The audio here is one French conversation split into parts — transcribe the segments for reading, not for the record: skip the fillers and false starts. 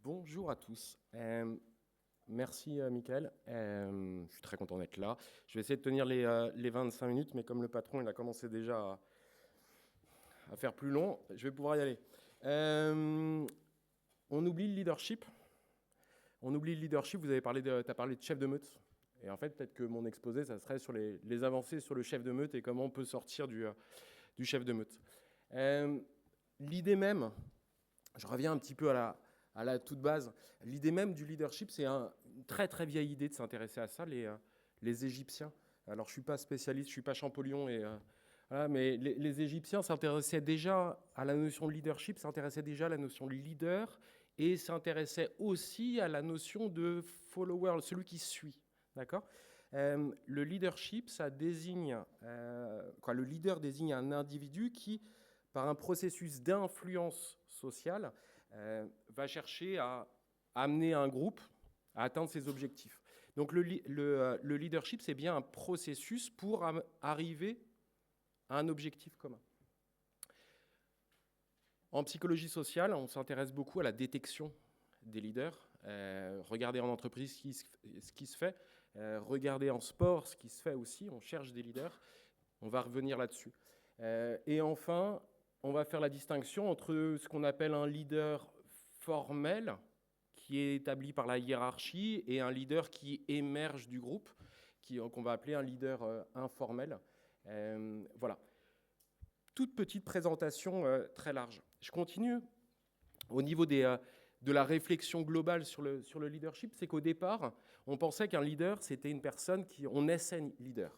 Bonjour à tous. Merci Mickaël. Je suis très content d'être là. Je vais essayer de tenir les 25 minutes, mais comme le patron il a commencé déjà à faire plus long, je vais pouvoir y aller. On oublie le leadership. On oublie le leadership. Vous avez parlé t'as parlé de chef de meute. Et en fait, peut-être que mon exposé, ça serait sur les avancées sur le chef de meute et comment on peut sortir du chef de meute. L'idée même, je reviens un petit peu à la toute base. L'idée même du leadership, c'est une très très vieille idée de s'intéresser à ça, les Égyptiens. Alors je ne suis pas spécialiste, je ne suis pas Champollion, voilà, mais les Égyptiens s'intéressaient déjà à la notion de leadership, s'intéressaient déjà à la notion de leader et s'intéressaient aussi à la notion de follower, celui qui suit. D'accord ? Le leadership, ça désigne, le leader désigne un individu qui, par un processus d'influence sociale, va chercher à amener un groupe à atteindre ses objectifs. Donc le leadership, c'est bien un processus pour arriver à un objectif commun. En psychologie sociale, on s'intéresse beaucoup à la détection des leaders. Regardez en entreprise ce qui se fait. Regardez en sport ce qui se fait aussi. On cherche des leaders. On va revenir là-dessus. Et enfin, on va faire la distinction entre ce qu'on appelle un leader formel, qui est établi par la hiérarchie, et un leader qui émerge du groupe, qu'on va appeler un leader informel. Voilà. Toute petite présentation très large. Je continue. Au niveau de la réflexion globale sur le leadership, c'est qu'au départ, on pensait qu'un leader, c'était une personne on naissait leader.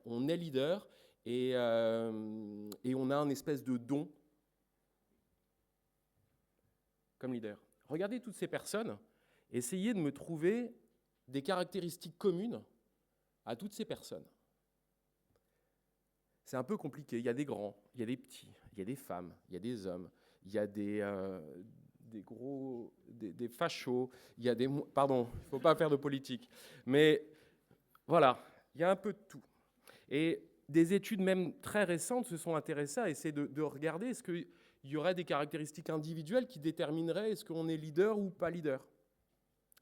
On est leader et on a un espèce de don comme leader. Regardez toutes ces personnes, essayez de me trouver des caractéristiques communes à toutes ces personnes. C'est un peu compliqué. Il y a des grands, il y a des petits, il y a des femmes, il y a des hommes, il y a des gros, des fachos, il y a des... Pardon, il ne faut pas faire de politique. Mais voilà, il y a un peu de tout. Et des études même très récentes se sont intéressées à essayer de regarder est-ce qu'il y aurait des caractéristiques individuelles qui détermineraient est-ce qu'on est leader ou pas leader.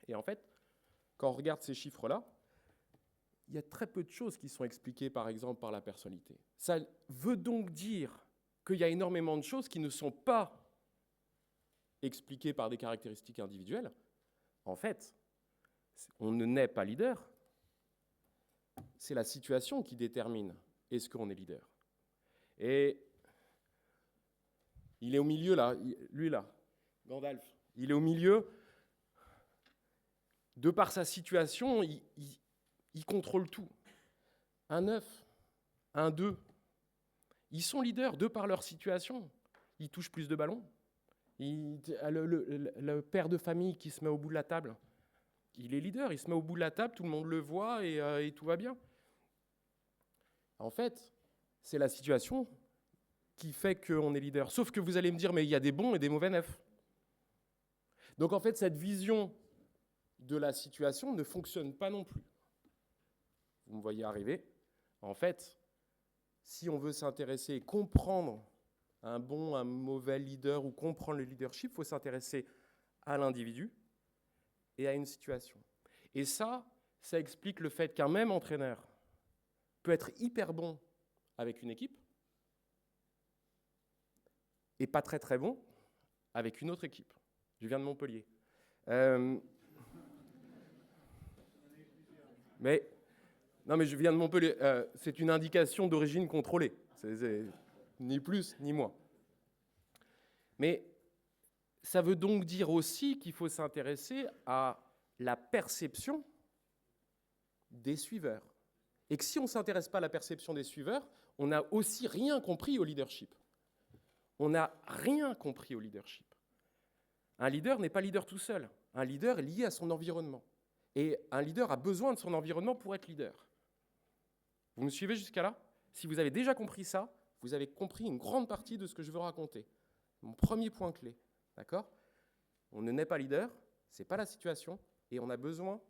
Et en fait, quand on regarde ces chiffres-là, il y a très peu de choses qui sont expliquées, par exemple, par la personnalité. Ça veut donc dire qu'il y a énormément de choses qui ne sont pas expliquées par des caractéristiques individuelles. En fait, on ne naît pas leader. C'est la situation qui détermine est-ce qu'on est leader. Et il est au milieu, là, lui, là, Gandalf. Il est au milieu. De par sa situation, il contrôle tout. Un 9, un 2, ils sont leaders de par leur situation. Ils touchent plus de ballons. Le père de famille qui se met au bout de la table, il est leader, il se met au bout de la table, tout le monde le voit et tout va bien. En fait, c'est la situation qui fait qu'on est leader. Sauf que vous allez me dire, mais il y a des bons et des mauvais 9. Donc en fait, cette vision de la situation ne fonctionne pas non plus. Vous me voyez arriver. En fait, si on veut s'intéresser et comprendre un bon, un mauvais leader ou comprendre le leadership, il faut s'intéresser à l'individu et à une situation. Et ça explique le fait qu'un même entraîneur peut être hyper bon avec une équipe et pas très très bon avec une autre équipe. Je viens de Montpellier. Non, mais je viens de Montpellier. C'est une indication d'origine contrôlée. C'est ni plus ni moins. Mais ça veut donc dire aussi qu'il faut s'intéresser à la perception des suiveurs. Et que si on ne s'intéresse pas à la perception des suiveurs, on n'a aussi rien compris au leadership. On n'a rien compris au leadership. Un leader n'est pas leader tout seul. Un leader est lié à son environnement. Et un leader a besoin de son environnement pour être leader. Vous me suivez jusqu'à là ? Si vous avez déjà compris ça, vous avez compris une grande partie de ce que je veux raconter. Mon premier point clé, d'accord ? On ne naît pas leader, ce n'est pas la situation, et on a besoin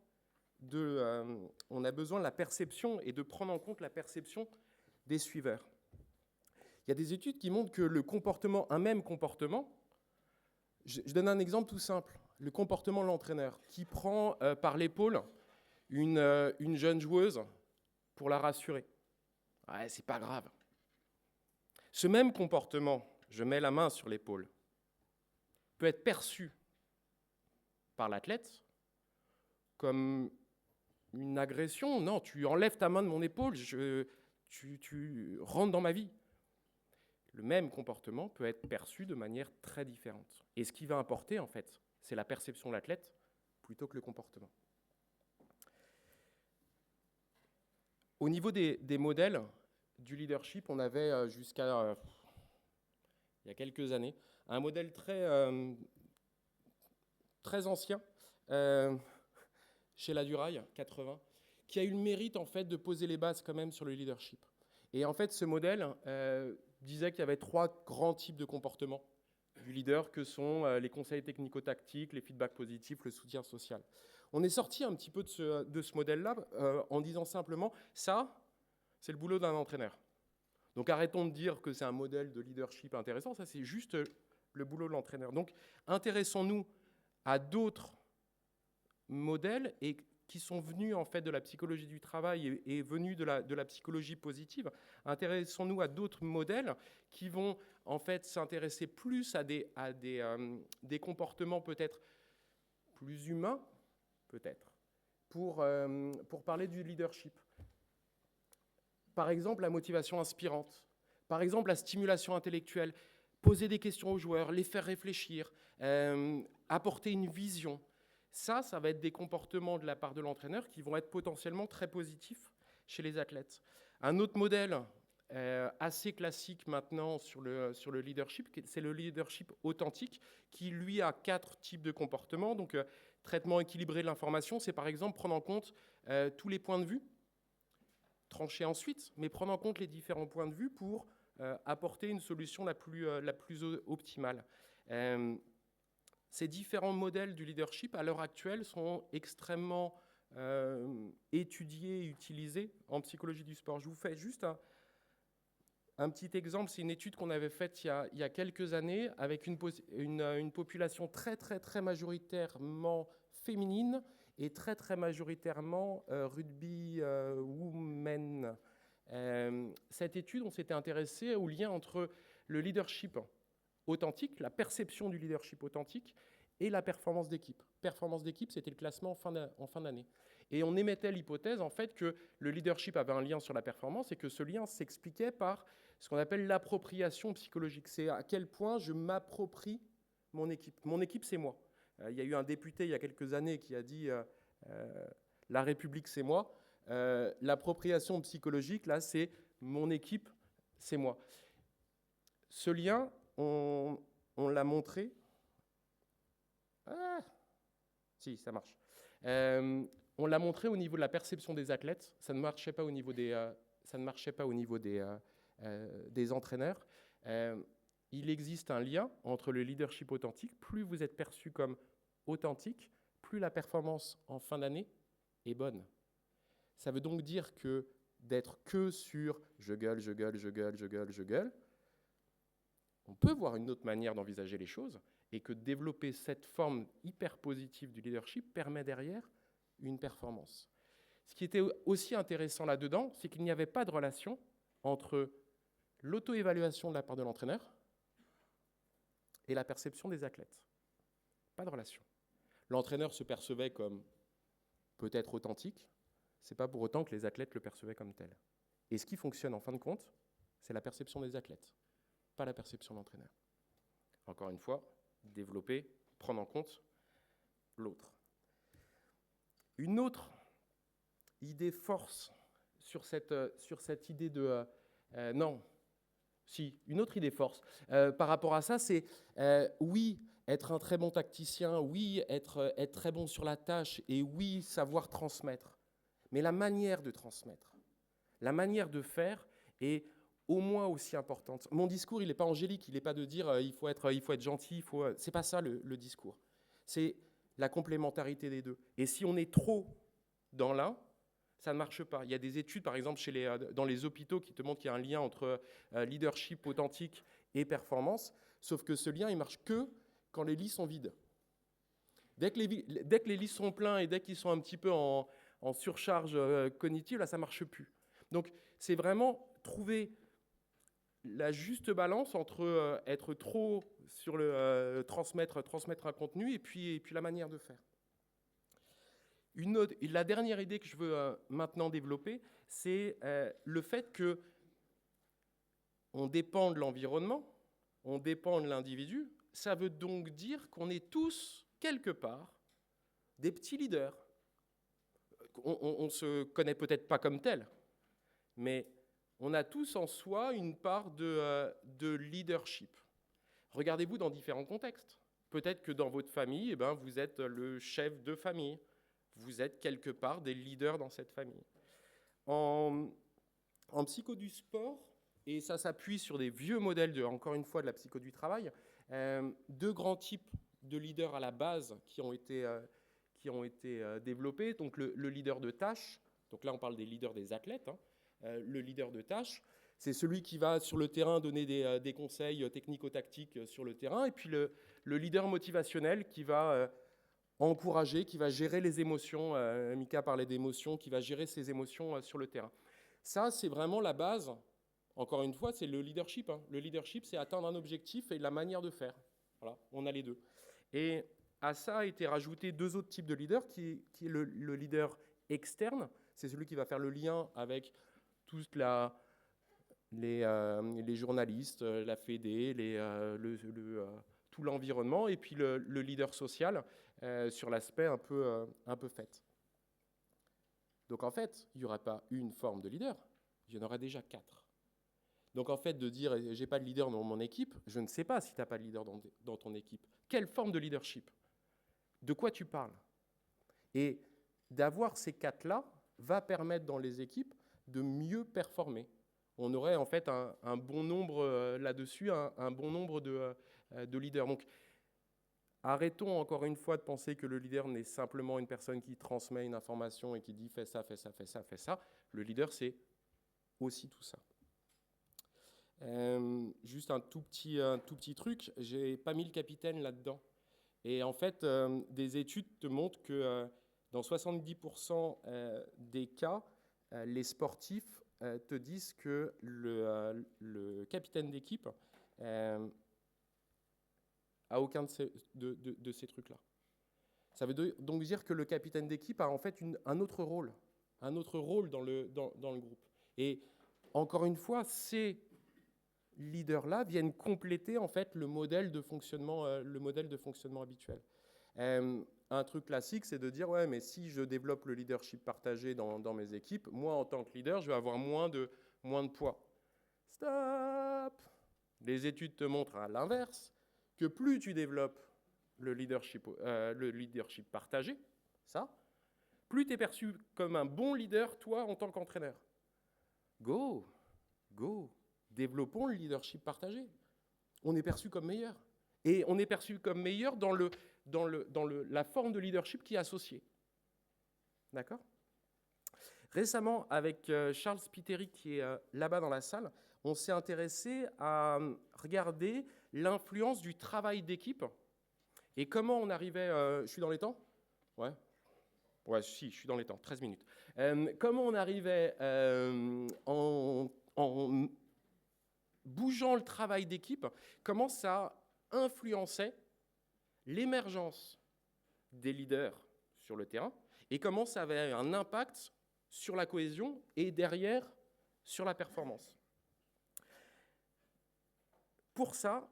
de la perception et de prendre en compte la perception des suiveurs. Il y a des études qui montrent que un même comportement Je donne un exemple tout simple. Le comportement de l'entraîneur qui prend par l'épaule une jeune joueuse pour la rassurer. Ouais, c'est pas grave. Ce même comportement, je mets la main sur l'épaule, peut être perçu par l'athlète comme une agression. Non, tu enlèves ta main de mon épaule, tu rentres dans ma vie. Le même comportement peut être perçu de manière très différente. Et ce qui va importer, en fait, c'est la perception de l'athlète plutôt que le comportement. Au niveau des modèles du leadership, on avait jusqu'à il y a quelques années un modèle très ancien chez Ladurail, 80, qui a eu le mérite en fait de poser les bases quand même sur le leadership. Et en fait, ce modèle disait qu'il y avait 3 grands types de comportements du leader, que sont les conseils technico-tactiques, les feedbacks positifs, le soutien social. On est sorti un petit peu de ce modèle-là en disant simplement, ça, c'est le boulot d'un entraîneur. Donc arrêtons de dire que c'est un modèle de leadership intéressant, ça c'est juste le boulot de l'entraîneur. Donc intéressons-nous à d'autres modèles et qui sont venus en fait de la psychologie du travail et venus de la psychologie positive. Intéressons-nous à d'autres modèles qui vont en fait s'intéresser plus à des comportements peut-être plus humains, peut-être, pour parler du leadership. Par exemple, la motivation inspirante, par exemple la stimulation intellectuelle, poser des questions aux joueurs, les faire réfléchir, apporter une vision. Ça va être des comportements de la part de l'entraîneur qui vont être potentiellement très positifs chez les athlètes. Un autre modèle assez classique maintenant sur le leadership, c'est le leadership authentique, qui lui a 4 types de comportements. Donc, traitement équilibré de l'information, c'est par exemple prendre en compte tous les points de vue, trancher ensuite, mais prendre en compte les différents points de vue pour apporter une solution la plus optimale. Ces différents modèles du leadership, à l'heure actuelle, sont extrêmement étudiés et utilisés en psychologie du sport. Je vous fais juste un petit exemple. C'est une étude qu'on avait faite il y a quelques années avec une population très, très, très majoritairement féminine et très, très majoritairement rugby women. Cette étude, on s'était intéressé au lien entre le leadership authentique, la perception du leadership authentique et la performance d'équipe. Performance d'équipe, c'était le classement en fin d'année. Et on émettait l'hypothèse en fait que le leadership avait un lien sur la performance et que ce lien s'expliquait par ce qu'on appelle l'appropriation psychologique. C'est à quel point je m'approprie mon équipe. Mon équipe, c'est moi. Il y a eu un député il y a quelques années qui a dit la République, c'est moi. L'appropriation psychologique, là, c'est mon équipe, c'est moi. Ce lien, on l'a montré. Si, ça marche. On l'a montré au niveau de la perception des athlètes. Ça ne marchait pas au niveau des entraîneurs. Il existe un lien entre le leadership authentique. Plus vous êtes perçu comme authentique, plus la performance en fin d'année est bonne. Ça veut donc dire que d'être que sur je gueule, on peut voir une autre manière d'envisager les choses et que développer cette forme hyper positive du leadership permet derrière une performance. Ce qui était aussi intéressant là-dedans, c'est qu'il n'y avait pas de relation entre l'auto-évaluation de la part de l'entraîneur et la perception des athlètes. Pas de relation. L'entraîneur se percevait comme peut-être authentique, c'est pas pour autant que les athlètes le percevaient comme tel. Et ce qui fonctionne en fin de compte, c'est la perception des athlètes, pas la perception de l'entraîneur. Encore une fois, développer, prendre en compte l'autre. Une autre idée force sur cette idée de... une autre idée force par rapport à ça, c'est oui, être un très bon tacticien, oui, être très bon sur la tâche, et oui, savoir transmettre. Mais la manière de transmettre, la manière de faire est au moins aussi importante. Mon discours, il n'est pas angélique, il n'est pas de dire il faut être gentil, c'est pas ça le discours. C'est la complémentarité des deux. Et si on est trop dans l'un, ça ne marche pas. Il y a des études, par exemple, dans les hôpitaux qui te montrent qu'il y a un lien entre leadership authentique et performance, sauf que ce lien, il marche que quand les lits sont vides. Dès que les lits sont pleins et dès qu'ils sont un petit peu en surcharge cognitive, là, ça ne marche plus. Donc, c'est vraiment trouver la juste balance entre être trop sur le transmettre un contenu et puis la manière de faire. La dernière idée que je veux maintenant développer, c'est le fait que on dépend de l'environnement, on dépend de l'individu. Ça veut donc dire qu'on est tous, quelque part, des petits leaders. On ne se connaît peut-être pas comme tel, mais on a tous en soi une part de leadership. Regardez-vous dans différents contextes. Peut-être que dans votre famille, eh ben, vous êtes le chef de famille. Vous êtes quelque part des leaders dans cette famille. En psycho du sport, et ça s'appuie sur des vieux modèles, encore une fois, de la psycho du travail, deux grands types de leaders à la base qui ont été développés. Donc le leader de tâche, donc là on parle des leaders des athlètes, hein. Le leader de tâche, c'est celui qui va sur le terrain donner des conseils technico-tactiques sur le terrain, et puis le leader motivationnel qui va encourager, qui va gérer les émotions. Mika parlait d'émotions, qui va gérer ses émotions sur le terrain. Ça, c'est vraiment la base. Encore une fois, c'est le leadership. Hein. Le leadership, c'est atteindre un objectif et la manière de faire. Voilà, on a les deux. Et à ça a été rajouté deux autres types de leaders, qui est le leader externe. C'est celui qui va faire le lien avec toute les journalistes, la Fédé, tout l'environnement, et puis le leader social sur l'aspect un peu fait. Donc en fait, il n'y aura pas une forme de leader, il y en aura déjà 4. Donc en fait, de dire « j'ai pas de leader dans mon équipe », je ne sais pas si tu n'as pas de leader dans ton équipe. Quelle forme de leadership ? De quoi tu parles ? Et d'avoir ces 4-là va permettre dans les équipes de mieux performer. On aurait en fait un bon nombre là-dessus, un bon nombre de leaders. Donc, arrêtons encore une fois de penser que le leader n'est simplement une personne qui transmet une information et qui dit « fais ça, fais ça, fais ça, fais ça ». Le leader, c'est aussi tout ça. Juste un tout petit truc, j'ai pas mis le capitaine là-dedans. Et en fait, des études te montrent que dans 70% des cas, les sportifs te disent que le capitaine d'équipe a aucun de ces trucs-là. Ça veut donc dire que le capitaine d'équipe a en fait un autre rôle dans le groupe. Et encore une fois, ces leaders-là viennent compléter en fait le modèle de fonctionnement habituel. Un truc classique, c'est de dire ouais, mais si je développe le leadership partagé dans mes équipes, moi en tant que leader, je vais avoir moins de poids. Stop. Les études te montrent à l'inverse que plus tu développes le leadership partagé, plus tu es perçu comme un bon leader, toi, en tant qu'entraîneur. Go. Développons le leadership partagé. On est perçu comme meilleur. Et on est perçu comme meilleur dans la forme de leadership qui est associée. D'accord ? Récemment, avec Charles Spiteri, qui est là-bas dans la salle, on s'est intéressé à regarder l'influence du travail d'équipe et comment on arrivait... je suis dans les temps ? Ouais, si, je suis dans les temps, 13 minutes. Comment on arrivait en bougeant le travail d'équipe, comment ça influençait l'émergence des leaders sur le terrain et comment ça avait un impact sur la cohésion et derrière sur la performance. Pour ça,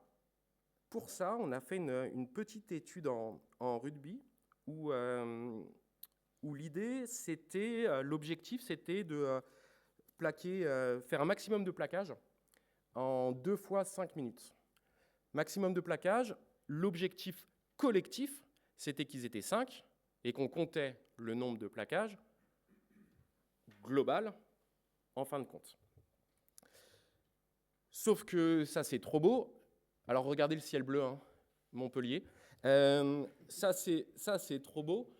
on a fait une petite étude en rugby où l'idée, l'objectif, c'était de faire un maximum de plaquage en 2 fois 5 minutes. Maximum de plaquage, l'objectif collectif, c'était qu'ils étaient 5 et qu'on comptait le nombre de plaquages global en fin de compte. Sauf que ça, c'est trop beau. Alors, regardez le ciel bleu, hein, Montpellier. Ça, c'est trop beau.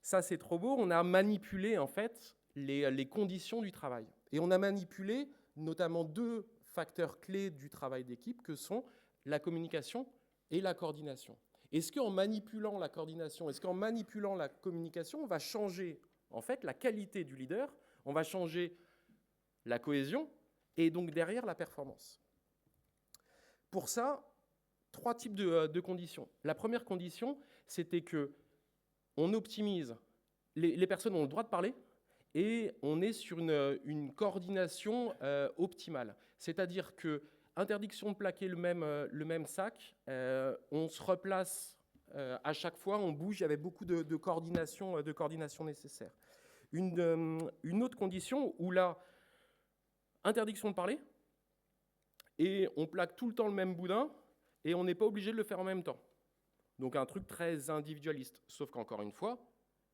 Ça, c'est trop beau. On a manipulé, en fait, les conditions du travail. Et on a manipulé notamment 2 facteurs clés du travail d'équipe que sont la communication et la coordination. Est-ce qu'en manipulant la coordination, est-ce qu'en manipulant la communication, on va changer en fait la qualité du leader, on va changer la cohésion et donc derrière la performance? Pour ça, 3 types de conditions. La première condition, c'était que on optimise, les personnes ont le droit de parler et on est sur une coordination optimale. C'est-à-dire que interdiction de plaquer le même sac, on se replace à chaque fois, on bouge, il y avait beaucoup de coordination nécessaire. Une autre condition où là, interdiction de parler, et on plaque tout le temps le même boudin, et on n'est pas obligé de le faire en même temps. Donc un truc très individualiste, sauf qu'encore une fois,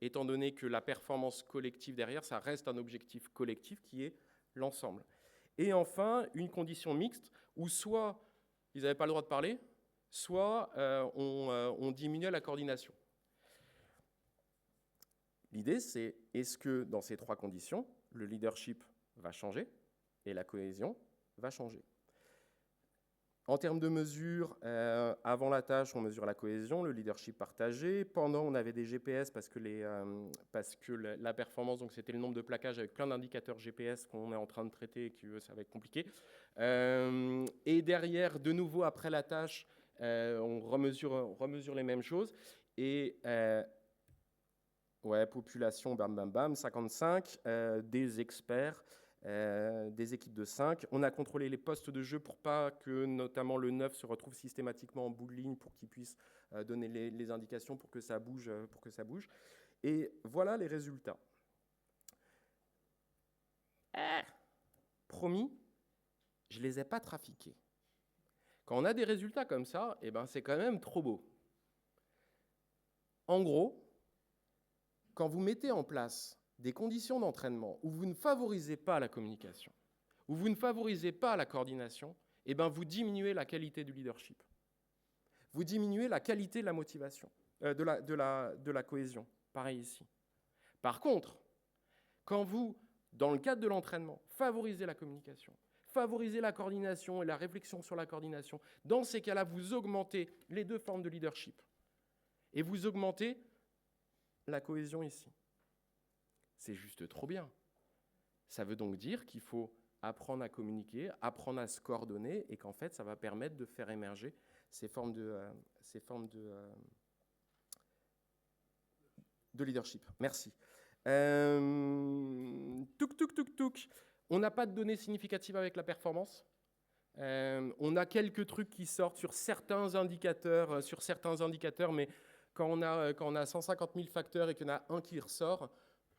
étant donné que la performance collective derrière, ça reste un objectif collectif qui est l'ensemble. Et enfin, une condition mixte, où soit ils n'avaient pas le droit de parler, soit on diminuait la coordination. L'idée, c'est est-ce que dans ces 3 conditions, le leadership va changer et la cohésion va changer? En termes de mesures, avant la tâche, on mesure la cohésion, le leadership partagé. Pendant, on avait des GPS parce que la performance, donc c'était le nombre de plaquages avec plein d'indicateurs GPS qu'on est en train de traiter et que ça va être compliqué. Et derrière, de nouveau, après la tâche, on remesure les mêmes choses. Et population, bam, bam, bam, 55, des experts. Des équipes de 5. On a contrôlé les postes de jeu pour pas que notamment le 9 se retrouve systématiquement en bout de ligne pour qu'il puisse donner les indications pour que ça bouge. Et voilà les résultats. Promis, je ne les ai pas trafiqués. Quand on a des résultats comme ça, c'est quand même trop beau. En gros, quand vous mettez en place des conditions d'entraînement où vous ne favorisez pas la communication, où vous ne favorisez pas la coordination, vous diminuez la qualité du leadership. Vous diminuez la qualité de la motivation, de la cohésion. Pareil ici. Par contre, quand vous, dans le cadre de l'entraînement, favorisez la communication, favorisez la coordination et la réflexion sur la coordination, dans ces cas-là, vous augmentez les 2 formes de leadership. Et vous augmentez la cohésion ici. C'est juste trop bien. Ça veut donc dire qu'il faut apprendre à communiquer, apprendre à se coordonner, et qu'en fait, ça va permettre de faire émerger ces formes de leadership. Merci. Touk. On n'a pas de données significatives avec la performance. On a quelques trucs qui sortent sur certains indicateurs, mais quand on a 150 000 facteurs et qu'il y en a un qui ressort,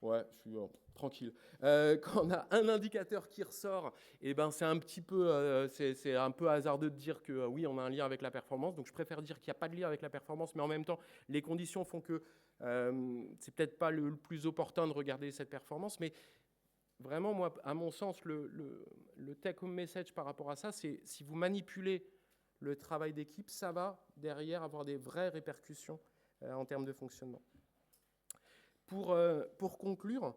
ouais, je suis tranquille. Quand on a un indicateur qui ressort, c'est un petit peu, c'est un peu hasardeux de dire que oui, on a un lien avec la performance. Donc je préfère dire qu'il n'y a pas de lien avec la performance, mais en même temps, les conditions font que c'est peut-être pas le plus opportun de regarder cette performance. Mais vraiment, moi, à mon sens, le take-home message par rapport à ça, c'est si vous manipulez le travail d'équipe, ça va derrière avoir des vraies répercussions en termes de fonctionnement. Pour conclure,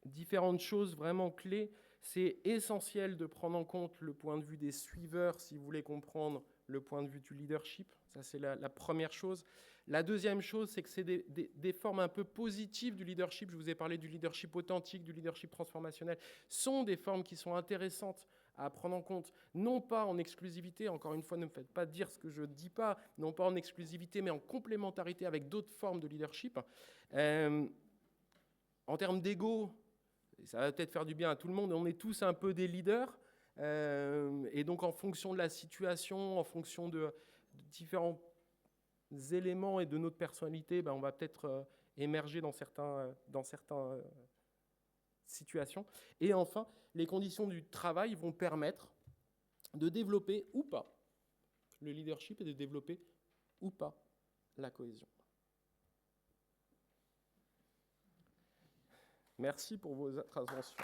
différentes choses vraiment clés. C'est essentiel de prendre en compte le point de vue des suiveurs si vous voulez comprendre le point de vue du leadership. Ça, c'est la première chose. La deuxième chose, c'est que c'est des formes un peu positives du leadership. Je vous ai parlé du leadership authentique, du leadership transformationnel. Sont des formes qui sont intéressantes à prendre en compte, non pas en exclusivité, encore une fois, ne me faites pas dire ce que je ne dis pas, non pas en exclusivité, mais en complémentarité avec d'autres formes de leadership. En termes d'ego, ça va peut-être faire du bien à tout le monde, on est tous un peu des leaders, et donc en fonction de la situation, en fonction de différents éléments et de notre personnalité, on va peut-être émerger dans certaines situations. Et enfin, les conditions du travail vont permettre de développer ou pas le leadership et de développer ou pas la cohésion. Merci pour vos attentions.